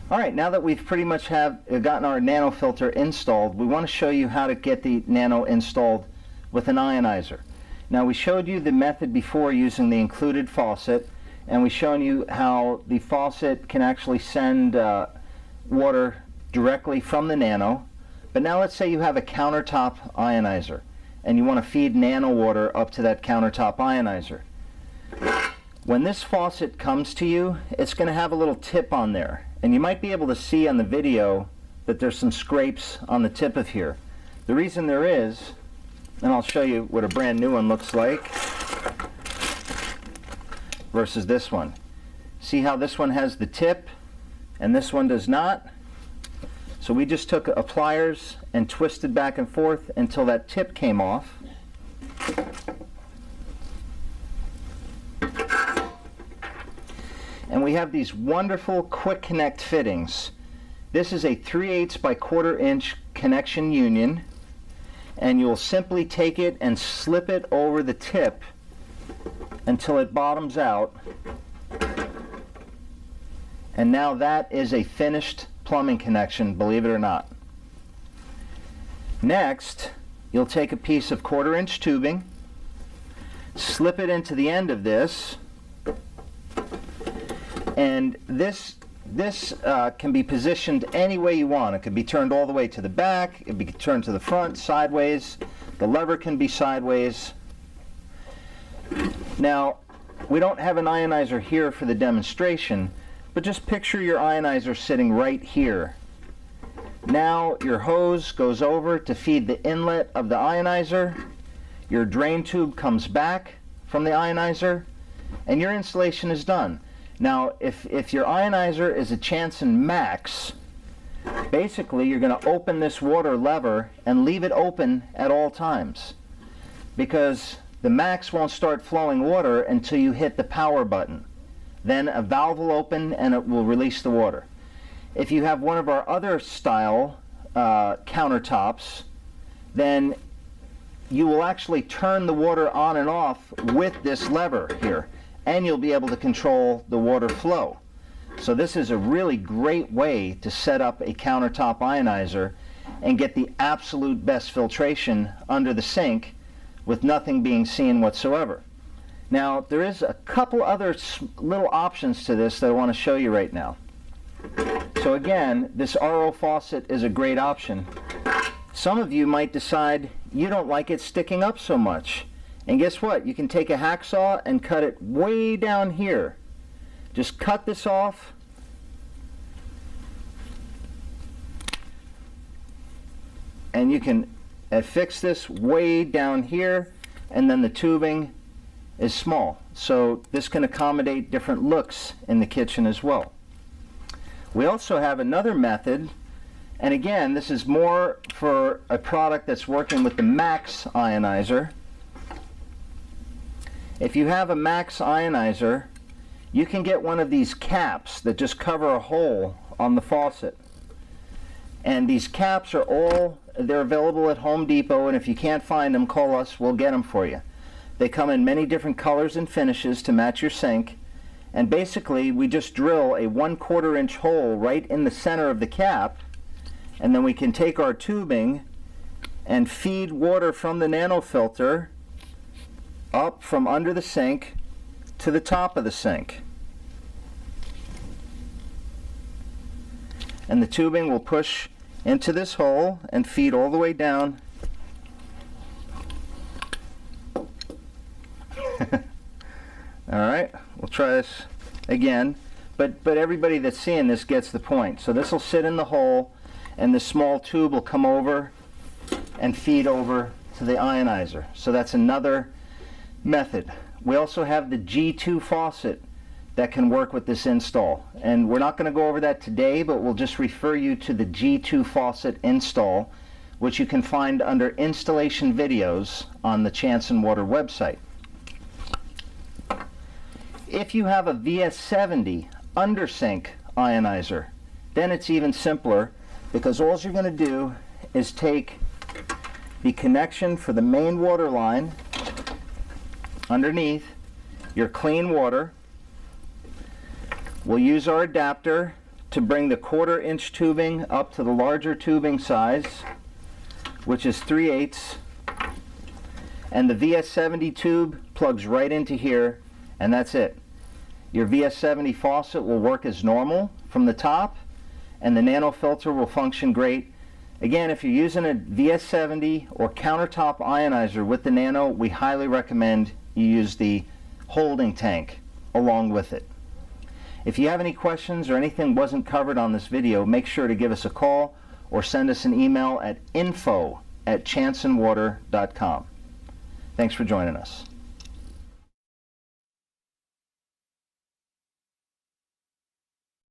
Alright, now that we've pretty much gotten our nanofilter installed, we want to show you how to get the nano installed with an ionizer. Now, we showed you the method before using the included faucet, and we've shown you how the faucet can actually send water directly from the nano. But now let's say you have a countertop ionizer and you want to feed nano water up to that countertop ionizer. When this faucet comes to you, it's going to have a little tip on there, and you might be able to see on the video that there's some scrapes on the tip of here. The reason there is, and I'll show you what a brand new one looks like versus this one. See how this one has the tip and this one does not? So we just took pliers and twisted back and forth until that tip came off. And we have these wonderful quick connect fittings. This is a 3/8 by 1/4 inch connection union, and you'll simply take it and slip it over the tip until it bottoms out. And now that is a finished plumbing connection, believe it or not. Next, you'll take a piece of 1/4 inch tubing, slip it into the end of this, and this can be positioned any way you want. It could be turned all the way to the back, it can be turned to the front, sideways. The lever can be sideways. Now, we don't have an ionizer here for the demonstration, but just picture your ionizer sitting right here. Now your hose goes over to feed the inlet of the ionizer, your drain tube comes back from the ionizer, and your installation is done. Now, if your ionizer is a Chanson Max, basically you're going to open this water lever and leave it open at all times, because the Max won't start flowing water until you hit the power button. Then a valve will open and it will release the water. If you have one of our other style countertops, then you will actually turn the water on and off with this lever here, and you'll be able to control the water flow. So this is a really great way to set up a countertop ionizer and get the absolute best filtration under the sink with nothing being seen whatsoever. Now, there is a couple other little options to this that I want to show you right now. So again, this RO faucet is a great option. Some of you might decide you don't like it sticking up so much. And guess what? You can take a hacksaw and cut it way down here. Just cut this off. And you can affix this way down here, and then the tubing is small. So this can accommodate different looks in the kitchen as well. We also have another method, and again, this is more for a product that's working with the Max ionizer. If you have a Max ionizer, you can get one of these caps that just cover a hole on the faucet. And these caps are they're available at Home Depot, and if you can't find them, call us, we'll get them for you. They come in many different colors and finishes to match your sink, and basically we just drill a 1/4 inch hole right in the center of the cap, and then we can take our tubing and feed water from the nanofilter up from under the sink to the top of the sink. And the tubing will push into this hole and feed all the way down. Alright, we'll try this again, but everybody that's seeing this gets the point. So this will sit in the hole, and the small tube will come over and feed over to the ionizer. So that's another method. We also have the G2 faucet that can work with this install, and we're not going to go over that today, but we'll just refer you to the G2 faucet install, which you can find under installation videos on the Chanson Water website. If you have a VS70 undersink ionizer, then it's even simpler, because all you're going to do is take the connection for the main water line underneath your clean water. We'll use our adapter to bring the 1/4 inch tubing up to the larger tubing size, which is 3/8, and the VS70 tube plugs right into here, and that's it. Your VS70 faucet will work as normal from the top, and the Nanofilter will function great. Again, if you're using a VS70 or countertop ionizer with the Nano, we highly recommend you use the holding tank along with it. If you have any questions or anything wasn't covered on this video, make sure to give us a call or send us an email at info@chansonwater.com. Thanks for joining us.